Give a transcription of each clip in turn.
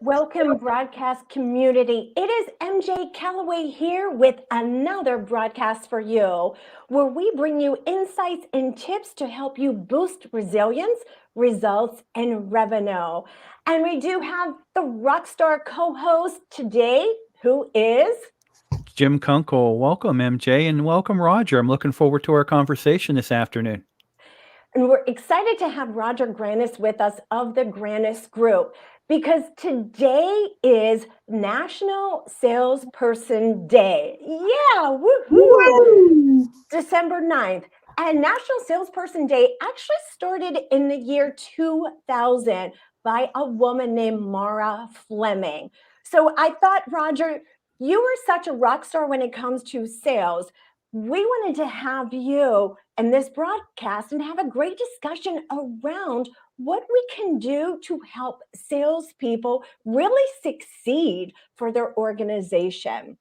Welcome, broadcast community. It is Mj Callaway here with another broadcast for you, where we bring you insights and tips to help you boost resilience, results, and revenue. And we do have the rockstar co-host today, who is Jim Kunkle. Welcome, MJ, and welcome, Roger. I'm looking forward to our conversation this afternoon. And we're excited to have Roger Grannis with us of the Grannis Group because today is National Salesperson Day. Yeah, woohoo! December 9th. And National Salesperson Day actually started in the year 2000 by a woman named Mara Fleming. So I thought, Roger, you were such a rock star when it comes to sales. We wanted to have you in this broadcast and have a great discussion around what we can do to help salespeople really succeed for their organization.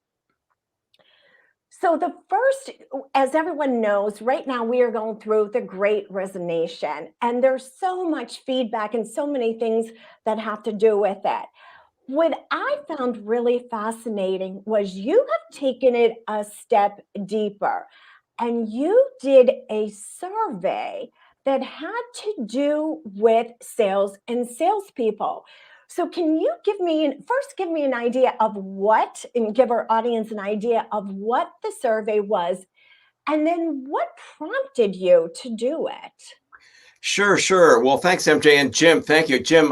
So the first, as everyone knows, right now we are going through the Great Resignation, and there's so much feedback and so many things that have to do with it. What I found really fascinating was you have taken it a step deeper and you did a survey that had to do with sales and salespeople. So can you give me an idea of what, and give our audience an idea of what the survey was, and then what prompted you to do it? Sure. Well, thanks, MJ, and Jim. Thank you, Jim.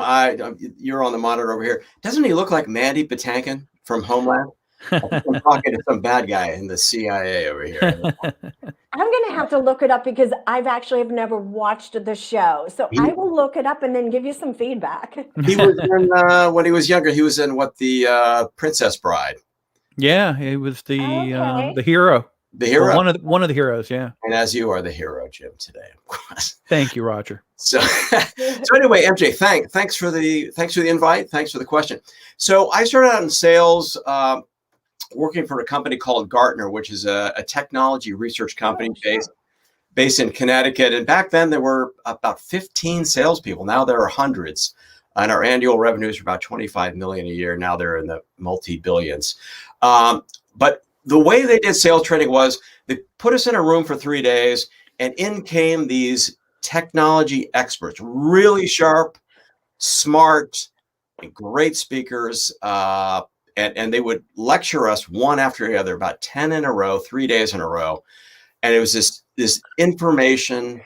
You're on the monitor over here. Doesn't he look like Mandy Patinkin from Homeland? I think I'm talking to some bad guy in the CIA over here. I'm going to have to look it up because I've never watched the show. So I will look it up and then give you some feedback. He was in, when he was younger, he was in the Princess Bride. Yeah, he was the hero. The hero. Well, one of the heroes, yeah. And as you are the hero, Jim, today, of course. Thank you, Roger. So anyway, MJ, thanks for the invite. Thanks for the question. So I started out in sales, working for a company called Gartner, which is a technology research company based in Connecticut. And back then there were about 15 salespeople. Now there are hundreds, and our annual revenues are about 25 million a year. Now they're in the multi-billions. But the way they did sales training was they put us in a room for 3 days, and in came these technology experts, really sharp, smart, and great speakers. And they would lecture us one after the other, about 10 in a row, 3 days in a row. And it was this information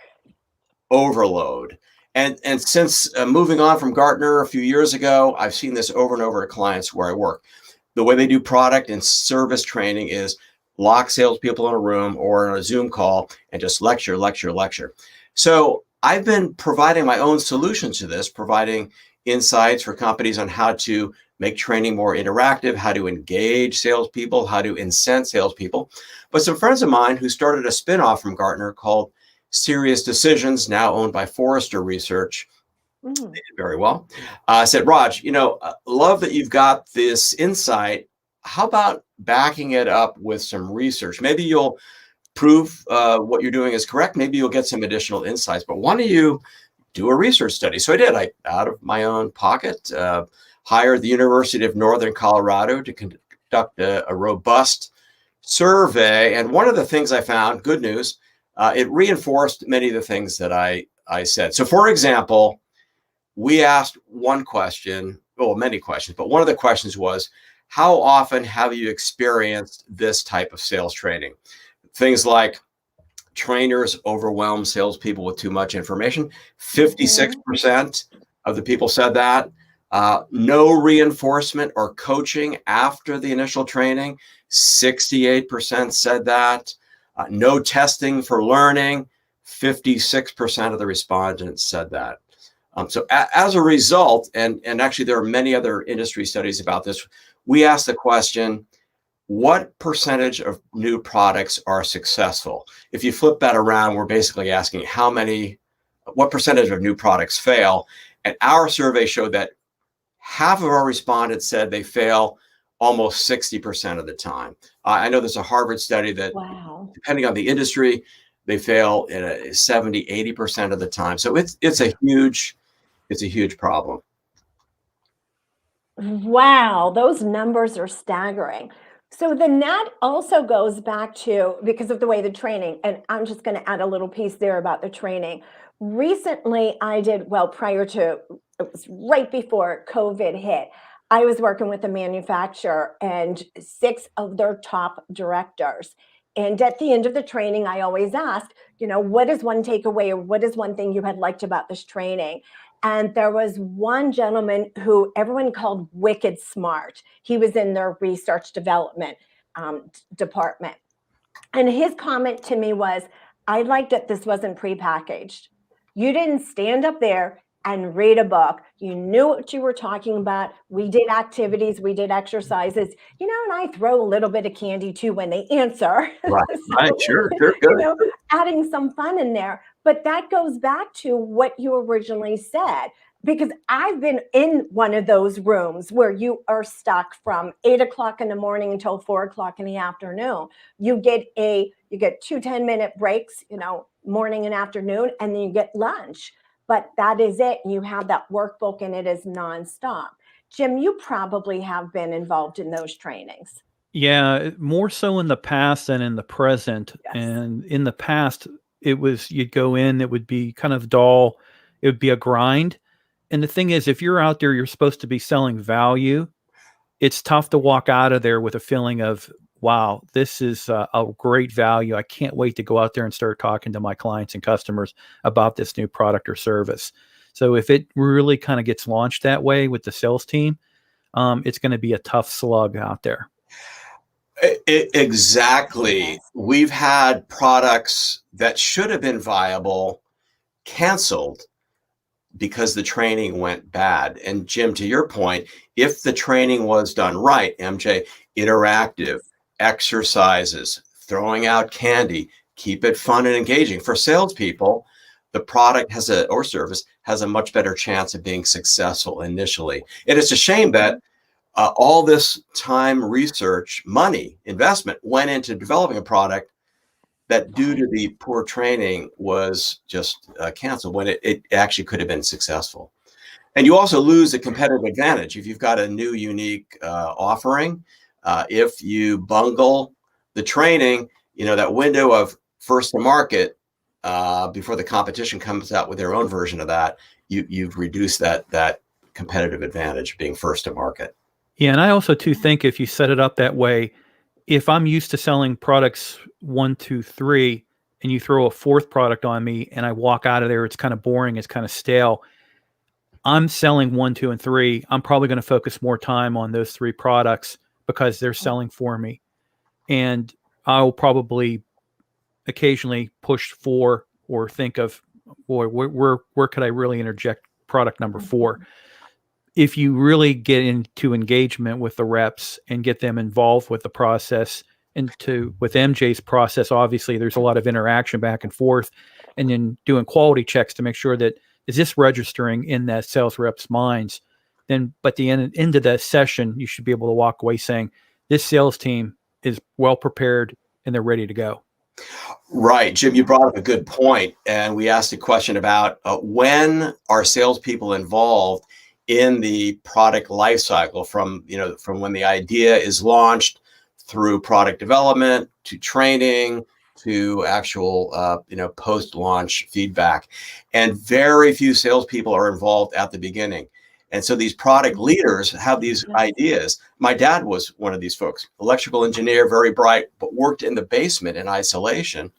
overload. And since moving on from Gartner a few years ago, I've seen this over and over to clients where I work. The way they do product and service training is lock salespeople in a room or on a Zoom call and just lecture. So I've been providing my own solution to this, providing insights for companies on how to make training more interactive, how to engage salespeople, how to incent salespeople. But some friends of mine who started a spinoff from Gartner called Serious Decisions, now owned by Forrester Research, they did very well, said, Raj, love that you've got this insight. How about backing it up with some research? Maybe you'll prove what you're doing is correct. Maybe you'll get some additional insights, but why don't you do a research study? So I did. I, out of my own pocket, hired the University of Northern Colorado to conduct a robust survey. And one of the things I found, good news, it reinforced many of the things that I said. So for example, we asked one question, well, many questions, but one of the questions was, how often have you experienced this type of sales training? Things like trainers overwhelm salespeople with too much information. 56% of the people said that. No reinforcement or coaching after the initial training. 68% said that. No testing for learning. 56% of the respondents said that. So as a result, and actually there are many other industry studies about this, we asked the question, what percentage of new products are successful? If you flip that around, we're basically asking what percentage of new products fail? And our survey showed that half of our respondents said they fail almost 60% of the time. I know there's a Harvard study that, depending on the industry, they fail in 70, 80% of the time. So it's a huge problem. Wow, those numbers are staggering. So then that also goes back to because of the way the training, and I'm just going to add a little piece there about the training. Recently, I did, well, prior to, it was right before COVID hit, I was working with a manufacturer and 6 of their top directors. And at the end of the training, I always ask, what is one takeaway or what is one thing you had liked about this training? And there was one gentleman who everyone called wicked smart. He was in their research development department. And his comment to me was, I liked that this wasn't prepackaged. You didn't stand up there and read a book. You knew what you were talking about. We did activities, we did exercises, and I throw a little bit of candy too when they answer. Right. Right. So, Sure. Sure. Good. adding some fun in there. But that goes back to what you originally said, because I've been in one of those rooms where you are stuck from 8 o'clock in the morning until 4 o'clock in the afternoon. You get 2 10-minute breaks, morning and afternoon, and then you get lunch. But that is it. You have that workbook and it is nonstop. Jim, you probably have been involved in those trainings. Yeah, more so in the past than in the present. Yes. And in the past, it was you'd go in, it would be kind of dull, it would be a grind. And the thing is, if you're out there, you're supposed to be selling value. It's tough to walk out of there with a feeling of, wow, this is a great value. I can't wait to go out there and start talking to my clients and customers about this new product or service. So if it really kind of gets launched that way with the sales team, it's going to be a tough slug out there. Exactly. We've had products that should have been viable canceled because the training went bad. And Jim, to your point, if the training was done right, MJ, interactive, exercises, throwing out candy, keep it fun and engaging. For salespeople, the product or service has a much better chance of being successful initially. And it's a shame that all this time, research, money, investment went into developing a product that due to the poor training was just canceled when it actually could have been successful. And you also lose a competitive advantage if you've got a new, unique offering. If you bungle the training, that window of first to market before the competition comes out with their own version of that, you've reduced that competitive advantage being first to market. Yeah, and I also too think if you set it up that way, if I'm used to selling products 1, 2, 3, and you throw a fourth product on me and I walk out of there, it's kind of boring, it's kind of stale. I'm selling 1, 2, and 3. I'm probably going to focus more time on those 3 products because they're selling for me. And I'll probably occasionally push 4 or think of, boy, where could I really interject product number 4? If you really get into engagement with the reps and get them involved with the process, with MJ's process, obviously there's a lot of interaction back and forth, and then doing quality checks to make sure that is this registering in that sales rep's minds. Then, but the end of that session, you should be able to walk away saying this sales team is well prepared and they're ready to go. Right, Jim, you brought up a good point, and we asked a question about when are salespeople involved in the product life cycle from when the idea is launched through product development to training to actual post-launch feedback. And very few salespeople are involved at the beginning. And so these product leaders have these ideas. My dad was one of these folks, electrical engineer, very bright, but worked in the basement in isolation.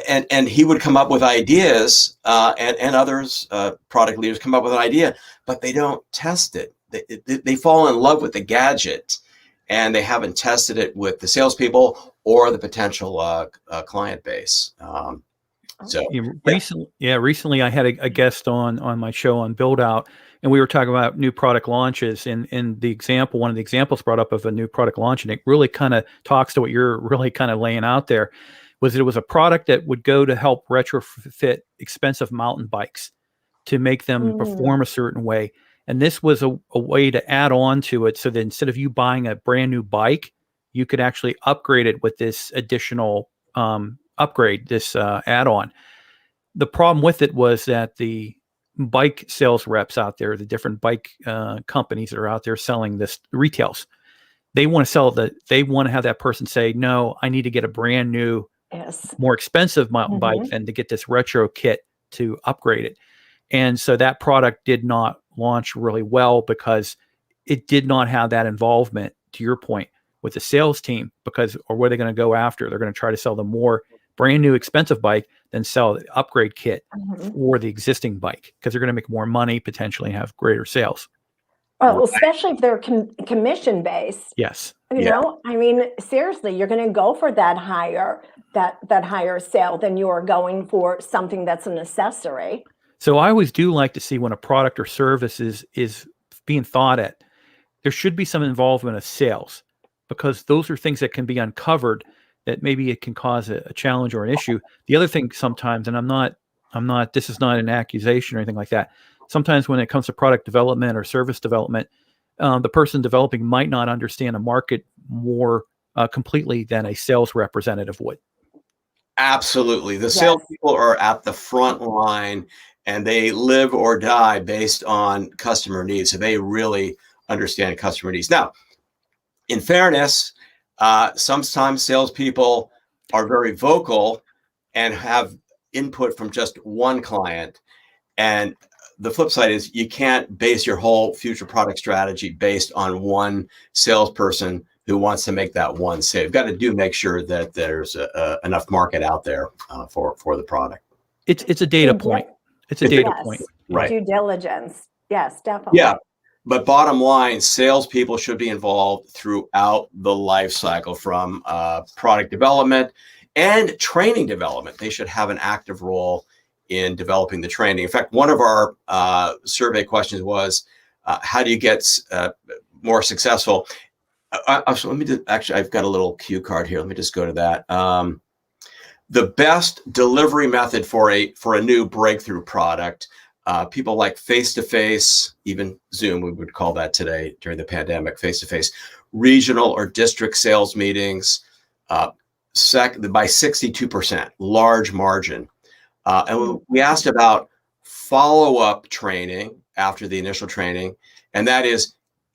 And he would come up with ideas, and others, product leaders, come up with an idea, but they don't test it. They fall in love with the gadget, and they haven't tested it with the salespeople or the potential client base. Recently I had a guest on my show on Build Out, and we were talking about new product launches. And one of the examples brought up of a new product launch, and it really kind of talks to what you're really kind of laying out there. It was a product that would go to help retrofit expensive mountain bikes to make them perform a certain way. And this was a way to add on to it so that instead of you buying a brand new bike, you could actually upgrade it with this additional add-on. The problem with it was that the bike sales reps out there, the different bike companies that are out there selling this retails. They want to they want to have that person say, no, I need to get a brand new, Yes. more expensive mountain bike than to get this retro kit to upgrade it. And so that product did not launch really well because it did not have that involvement, to your point, with the sales team, because, or what are they going to go after? They're going to try to sell the more brand new expensive bike than sell the upgrade kit for the existing bike, because they're going to make more money, potentially have greater sales. Well, especially if they're commission based. Yes. You know, I mean, seriously, you're going to go for that higher sale than you are going for something that's an accessory. So I always do like to see when a product or service is being thought at, there should be some involvement of sales, because those are things that can be uncovered that maybe it can cause a challenge or an issue. The other thing sometimes, and I'm not, this is not an accusation or anything like that. Sometimes when it comes to product development or service development, the person developing might not understand a market more completely than a sales representative would. Absolutely. The salespeople are at the front line, and they live or die based on customer needs. So they really understand customer needs. Now, in fairness, sometimes salespeople are very vocal and have input from just one client. And the flip side is you can't base your whole future product strategy based on one salesperson who wants to make that one sale. You've got to make sure that there's enough market out there for the product. It's a data point. It's a data point. Right. Due diligence. Yes, definitely. Yeah. But bottom line, salespeople should be involved throughout the life cycle, from product development and training development. They should have an active role in developing the training. In fact, one of our survey questions was, how do you get more successful? So let me just, actually, I've got a little cue card here. Let me just go to that. The best delivery method for a new breakthrough product, people like face-to-face, even Zoom, we would call that today during the pandemic, face-to-face, regional or district sales meetings, by 62%, large margin. And we asked about follow-up training after the initial training, and that is,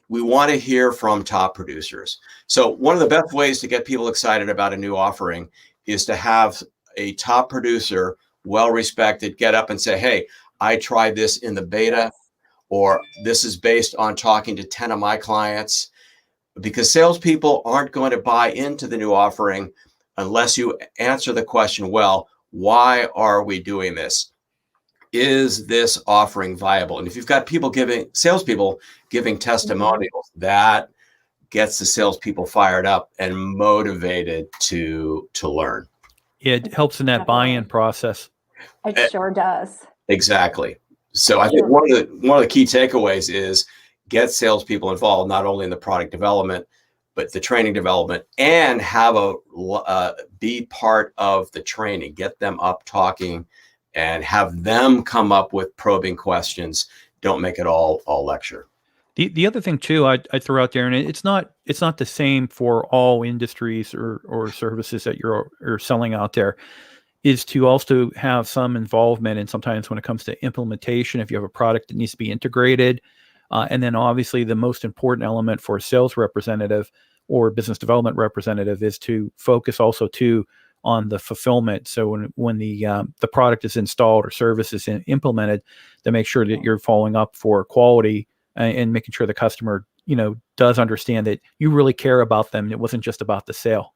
we want to hear from top producers. So one of the best ways to get people excited about a new offering is to have a top producer, well-respected, get up and say, hey, I tried this in the beta, or this is based on talking to 10 of my clients, because salespeople aren't going to buy into the new offering unless you answer the question, well, why are we doing this? Is this offering viable? And if you've got salespeople giving testimonials, that gets the salespeople fired up and motivated to learn. It helps in that buy-in process. It sure does. Exactly. So I think one of the key takeaways is get salespeople involved, not only in the product development, but the training development, and have be part of the training. Get them up talking, and have them come up with probing questions. Don't make it all lecture. The other thing too, I throw out there, and it's not the same for all industries or services that you're selling out there, is to also have some involvement. And sometimes when it comes to implementation, if you have a product that needs to be integrated, and then obviously the most important element for a sales representative or business development representative is to focus also too on the fulfillment. So when the product is installed or service is implemented, to make sure that you're following up for quality and making sure the customer, does understand that you really care about them. It wasn't just about the sale.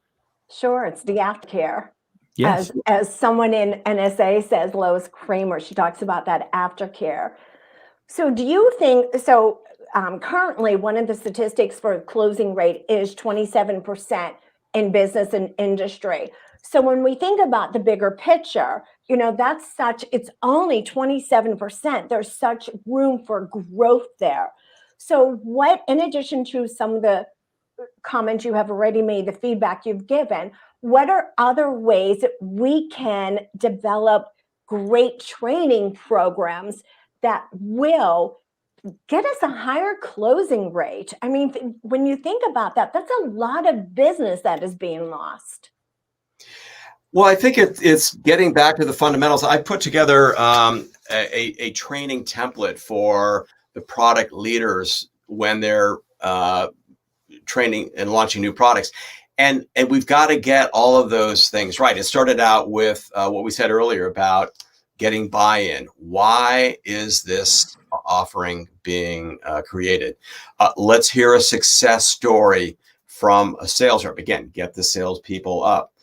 Sure, it's the aftercare. Yes. As someone in NSA says, Lois Kramer, she talks about that aftercare. So do you think, currently one of the statistics for closing rate is 27% in business and industry. So when we think about the bigger picture, it's only 27%. There's such room for growth there. So what, in addition to some of the comments you have already made, the feedback you've given, what are other ways that we can develop great training programs that will get us a higher closing rate? I mean, when you think about that, that's a lot of business that is being lost. Well, I think it's getting back to the fundamentals. I put together a training template for the product leaders when they're training and launching new products. And we've got to get all of those things right. It started out with what we said earlier about getting buy-in. Why is this offering being created? Let's hear a success story from a sales rep. Again, get the salespeople up.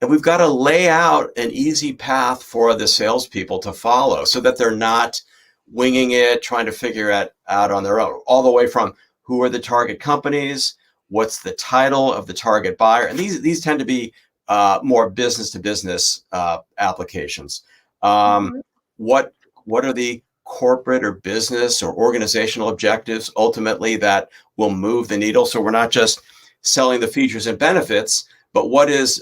And we've got to lay out an easy path for the salespeople to follow so that they're not winging it, trying to figure it out on their own, all the way from who are the target companies, what's the title of the target buyer. And these tend to be more business to business applications. What are the corporate or business or organizational objectives ultimately that will move the needle? So we're not just selling the features and benefits, but what is,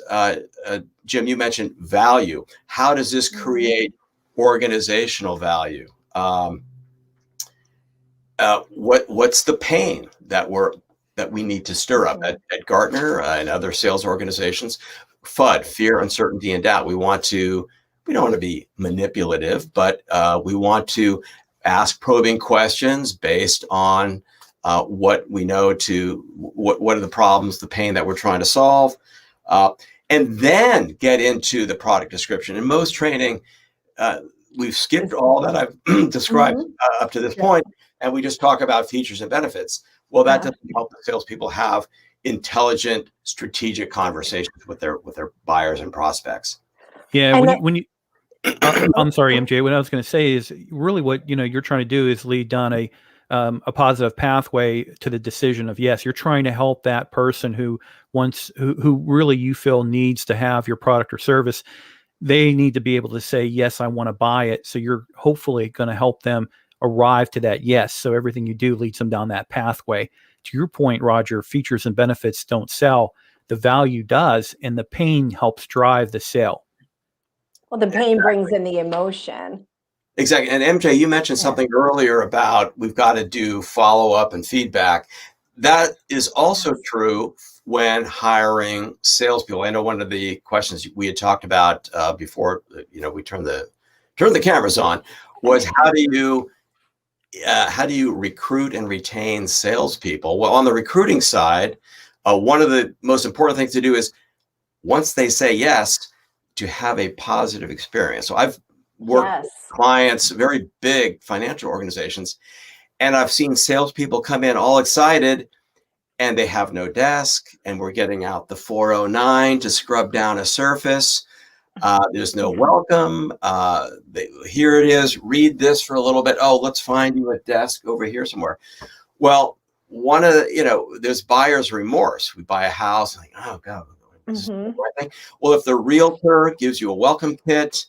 Jim, you mentioned value. How does this create organizational value? What's the pain that we need to stir up at Gartner and other sales organizations? FUD, fear, uncertainty, and doubt. We don't want to be manipulative, but we want to ask probing questions based on what we know what are the problems, the pain that we're trying to solve, and then get into the product description. In most training, we've skipped all that I've described up to this point, and we just talk about features and benefits. Well, that doesn't help the salespeople have intelligent, strategic conversations with their buyers and prospects. Yeah, when you I'm sorry, MJ. What I was going to say is really what you're trying to do is lead down a positive pathway to the decision of yes. You're trying to help that person who really you feel needs to have your product or service. They need to be able to say yes, I want to buy it. So you're hopefully going to help them arrive to that yes. So everything you do leads them down that pathway. To your point, Roger, features and benefits don't sell. The value does, and the pain helps drive the sale. Well, the pain brings in the emotion. Exactly. And MJ, you mentioned something earlier about we've got to do follow-up and feedback. That is also true when hiring salespeople. I know one of the questions we had talked about before we turned the cameras on was how do you recruit and retain salespeople? Well, on the recruiting side, one of the most important things to do is once they say yes, to have a positive experience. So I've worked with clients, very big financial organizations, and I've seen salespeople come in all excited and they have no desk, and we're getting out the 409 to scrub down a surface. There's no welcome. Here it is. Read this for a little bit. Oh, let's find you a desk over here somewhere. Well, there's buyer's remorse. We buy a house, like, oh God. Well, if the realtor gives you a welcome kit,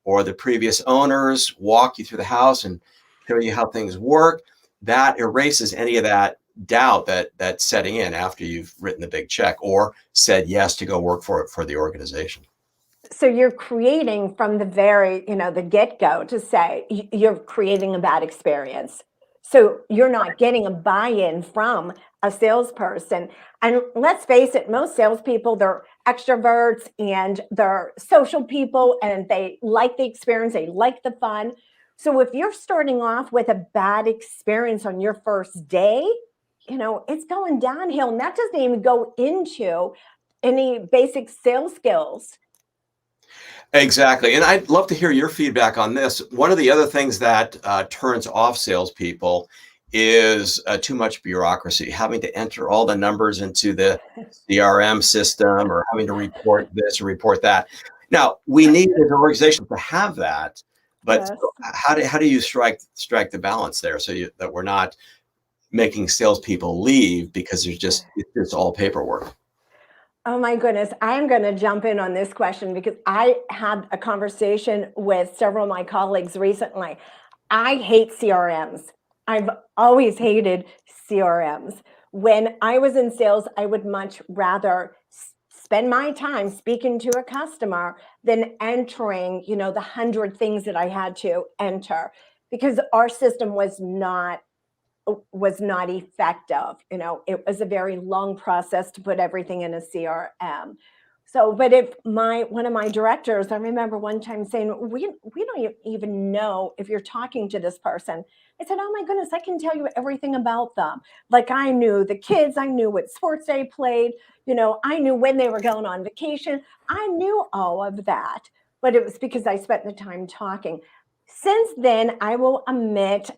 or the previous owners walk you through the house and show you how things work, that erases any of that doubt that's setting in after you've written the big check or said yes to go work for the organization. So you're creating from the the get-go to say you're creating a bad experience. So you're not getting a buy-in from a salesperson. And let's face it, most salespeople, they're extroverts and they're social people and they like the experience, they like the fun. So if you're starting off with a bad experience on your first day, it's going downhill. And that doesn't even go into any basic sales skills. Exactly. And I'd love to hear your feedback on this. One of the other things that turns off salespeople is too much bureaucracy, having to enter all the numbers into the CRM system or having to report this or report that. Now, we need as an organization to have that, but how do you strike the balance there so that we're not making salespeople leave because it's all paperwork? Oh my goodness, I'm going to jump in on this question because I had a conversation with several of my colleagues recently. I hate CRMs. I've always hated CRMs. When I was in sales, I would much rather spend my time speaking to a customer than entering, the 100 things that I had to enter because our system was not effective. It was a very long process to put everything in a CRM. So, but if one of my directors, I remember one time saying, we don't even know if you're talking to this person. I said, oh my goodness, I can tell you everything about them. Like I knew the kids, I knew what sports they played, I knew when they were going on vacation. I knew all of that, but it was because I spent the time talking. Since then, I will admit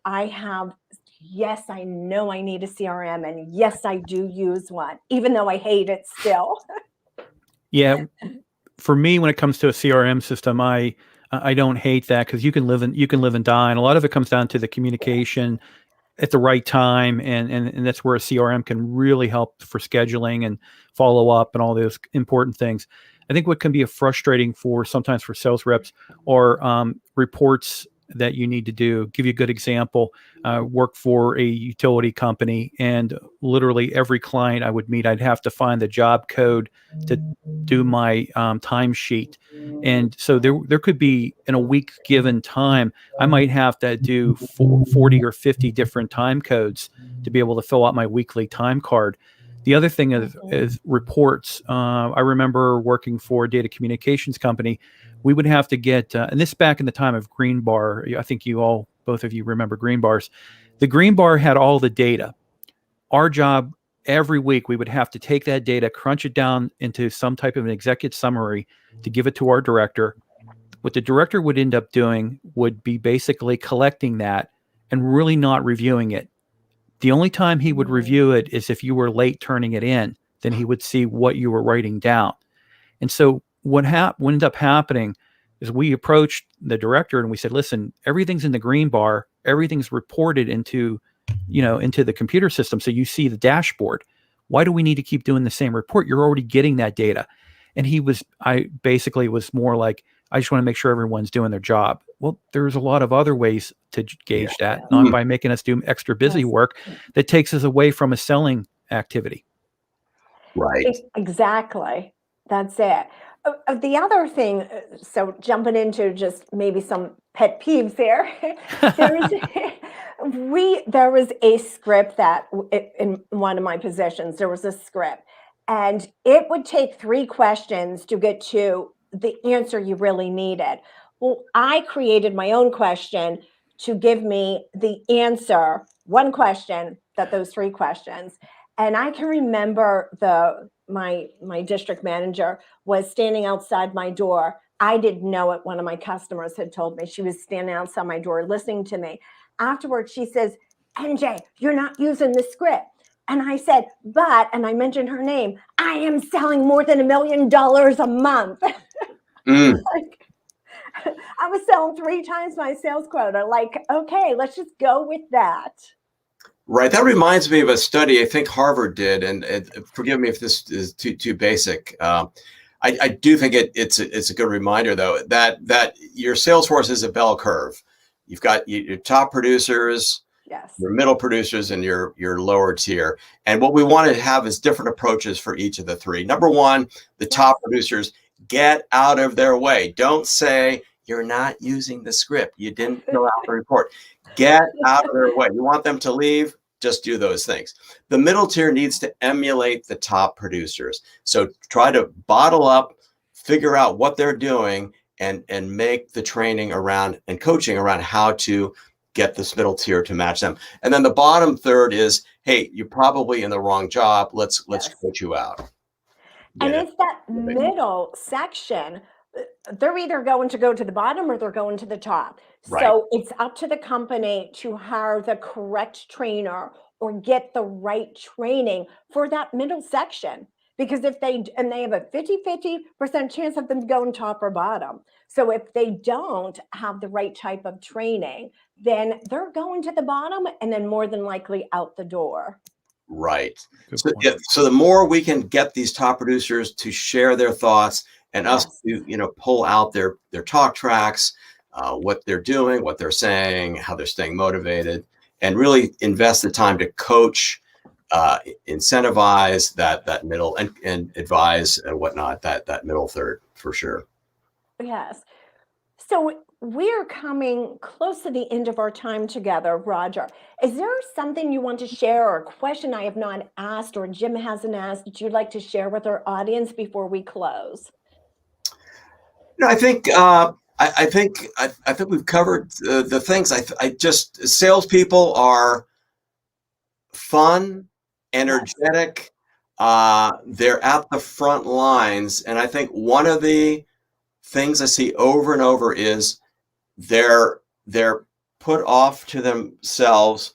yes, I know I need a CRM, and yes, I do use one, even though I hate it still. Yeah, for me, when it comes to a CRM system, I don't hate that because you can live and die, and a lot of it comes down to the communication at the right time, and that's where a CRM can really help for scheduling and follow up and all those important things. I think what can be frustrating sometimes for sales reps are reports that you need to do. Give you a good example. Work for a utility company, and literally every client I would meet, I'd have to find the job code to do my timesheet. And so there could be, in a week given time, I might have to do 40 or 50 different time codes to be able to fill out my weekly time card. The other thing is reports. I remember working for a data communications company. We would have to get, and this back in the time of Green Bar. I think both of you remember Green Bars. The Green Bar had all the data. Our job every week, we would have to take that data, crunch it down into some type of an executive summary to give it to our director. What the director would end up doing would be basically collecting that and really not reviewing it. The only time he would review it is if you were late turning it in. Then he would see what you were writing down. And so what ended up happening is we approached the director and we said, listen, everything's in the Green Bar. Everything's reported into the computer system. So you see the dashboard. Why do we need to keep doing the same report? You're already getting that data. And I basically was more like, I just want to make sure everyone's doing their job. Well, there's a lot of other ways to gauge that, not by making us do extra busy work that takes us away from a selling activity. Right. Exactly. That's it. The other thing, so jumping into just maybe some pet peeves here, there was a script that in one of my positions, there was a script, and it would take 3 questions to get to the answer you really needed. Well, I created my own question to give me the answer, one question, those 3 questions. And I can remember my district manager was standing outside my door. I didn't know it. One of my customers had told me. She was standing outside my door listening to me. Afterwards, she says, MJ, you're not using the script. And I said, and I mentioned her name, I am selling more than $1 million a month. Like, I was selling 3 times my sales quota. Like, okay, let's just go with that. Right. That reminds me of a study I think Harvard did, and forgive me if this is too basic. I do think it's a good reminder, though, that your sales force is a bell curve. You've got your top producers, your middle producers, and your lower tier. And what we want to have is different approaches for each of the 3. Number 1, the top producers, get out of their way. Don't say you're not using the script. You didn't fill out the report. Get out of their way. You want them to leave? Just do those things. The middle tier needs to emulate the top producers. So try to bottle up, figure out what they're doing, and make the training around and coaching around how to get this middle tier to match them. And then the bottom third is, hey, you're probably in the wrong job. Let's coach you out. And it's that middle section. They're either going to go to the bottom or they're going to the top. Right. So it's up to the company to hire the correct trainer or get the right training for that middle section. Because if they have a 50% chance of them going top or bottom. So if they don't have the right type of training, then they're going to the bottom and then more than likely out the door. Right. So the more we can get these top producers to share their thoughts and us to, pull out their talk tracks, what they're doing, what they're saying, how they're staying motivated, and really invest the time to coach, incentivize that middle and advise and whatnot, that middle third for sure. Yes. So we're coming close to the end of our time together, Roger. Is there something you want to share or a question I have not asked or Jim hasn't asked that you'd like to share with our audience before we close? No, I think we've covered the things. I just salespeople are fun, energetic. They're at the front lines, and I think one of the things I see over and over is they're put off to themselves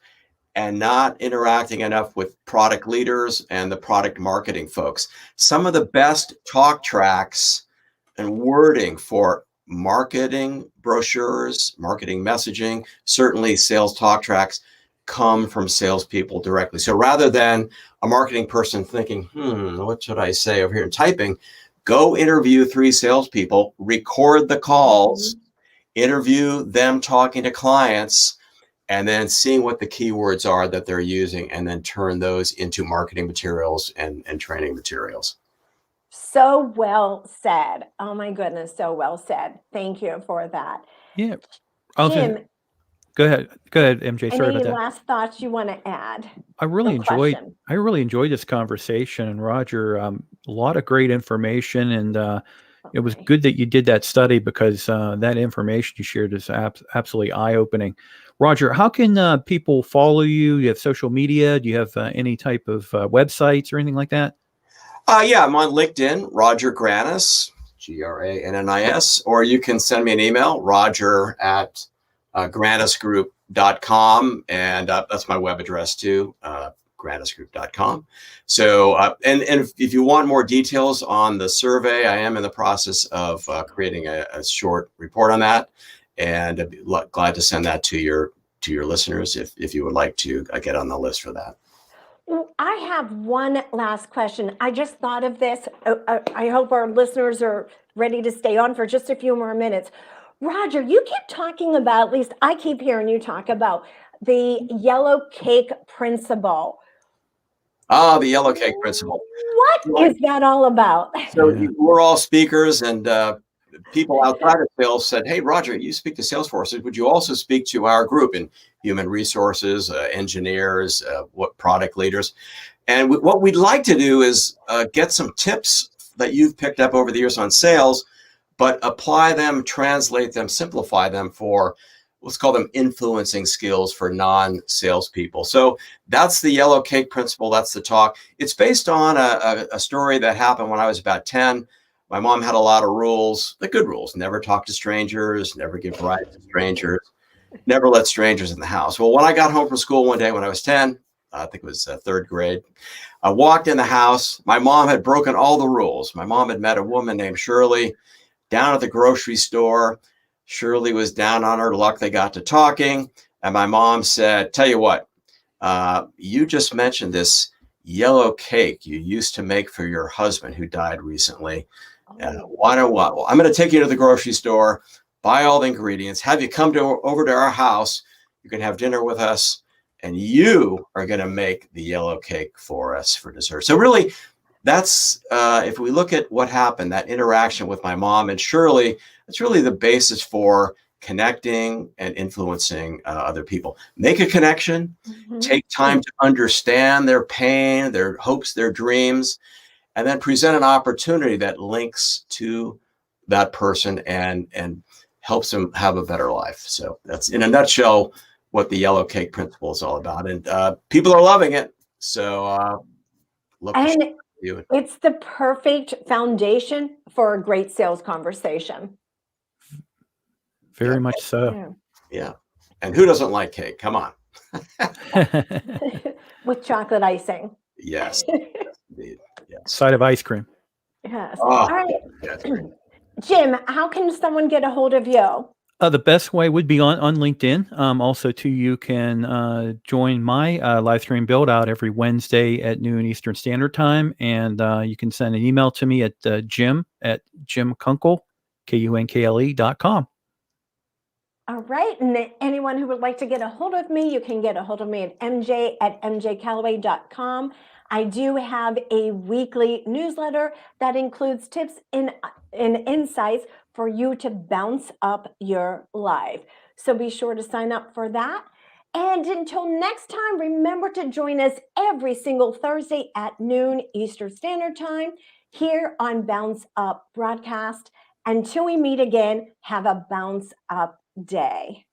and not interacting enough with product leaders and the product marketing folks. Some of the best talk tracks and wording for marketing brochures, marketing messaging, certainly sales talk tracks come from salespeople directly. So rather than a marketing person thinking, what should I say over here and typing, go interview 3 salespeople, record the calls, interview them talking to clients, and then seeing what the keywords are that they're using, and then turn those into marketing materials and training materials. So well said. Oh my goodness, so well said. Thank you for that. Yeah. Jim, Go ahead, MJ. Sorry any about that. last thoughts you want to add? I really question. enjoyed this conversation, and Roger, a lot of great information, and it was Okay. good that you did that study, because that information you shared is absolutely eye-opening. Roger, how can people follow you? Do you have social media? Do you have any type of websites or anything like that? Yeah, I'm on LinkedIn, Roger Grannis, Grannis, or you can send me an email, roger@grannisgroup.com, and that's my web address too, grannisgroup.com. So, and if you want more details on the survey, I am in the process of creating a short report on that, and I'd be glad to send that to your listeners if you would like to get on the list for that. I have one last question. I just thought of this. I hope our listeners are ready to stay on for just a few more minutes. Roger, you keep talking about, at least I keep hearing you talk about the yellow cake principle. The yellow cake principle. What is that all about? So we're all speakers, and people outside of sales said, "Hey, Roger, you speak to Salesforce. Would you also speak to our group in human resources, engineers, what product leaders?" And what we'd like to do is get some tips that you've picked up over the years on sales, but apply them, translate them, simplify them for, let's call them influencing skills for non-salespeople. So that's the yellow cake principle. That's the talk. It's based on a story that happened when I was about 10. My mom had a lot of rules, the good rules: never talk to strangers, never give rides to strangers, never let strangers in the house. Well, when I got home from school one day when I was 10, I think it was 3rd grade, I walked in the house. My mom had broken all the rules. My mom had met a woman named Shirley down at the grocery store. Shirley was down on her luck. They got to talking, and my mom said, "Tell you what, you just mentioned this yellow cake you used to make for your husband who died recently. Well, I'm going to take you to the grocery store, buy all the ingredients, have you come over to our house. You can have dinner with us, and you are going to make the yellow cake for us for dessert." So really, that's if we look at what happened, that interaction with my mom and Shirley, it's really the basis for connecting and influencing other people. Make a connection, take time to understand their pain, their hopes, their dreams, and then present an opportunity that links to that person and helps them have a better life. So that's, in a nutshell, what the yellow cake principle is all about. And people are loving it. So look to And you. it's the perfect foundation for a great sales conversation. Very much so. Yeah. And who doesn't like cake? Come on. With chocolate icing. Yes. Indeed. Yes. Side of ice cream. Yes. Oh, All right. that's great. Jim, how can someone get a hold of you? The best way would be on LinkedIn. Also, too, you can join my live stream build out every Wednesday at noon Eastern Standard Time, and you can send an email to me at Jim@Kunkle, Kunkle.com. All right. And anyone who would like to get a hold of me, you can get a hold of me at mj@mjcallaway.com. I do have a weekly newsletter that includes tips and insights for you to bounce up your life. So be sure to sign up for that. And until next time, remember to join us every single Thursday at noon Eastern Standard Time here on Bounce Up Broadcast. Until we meet again, have a bounce up day.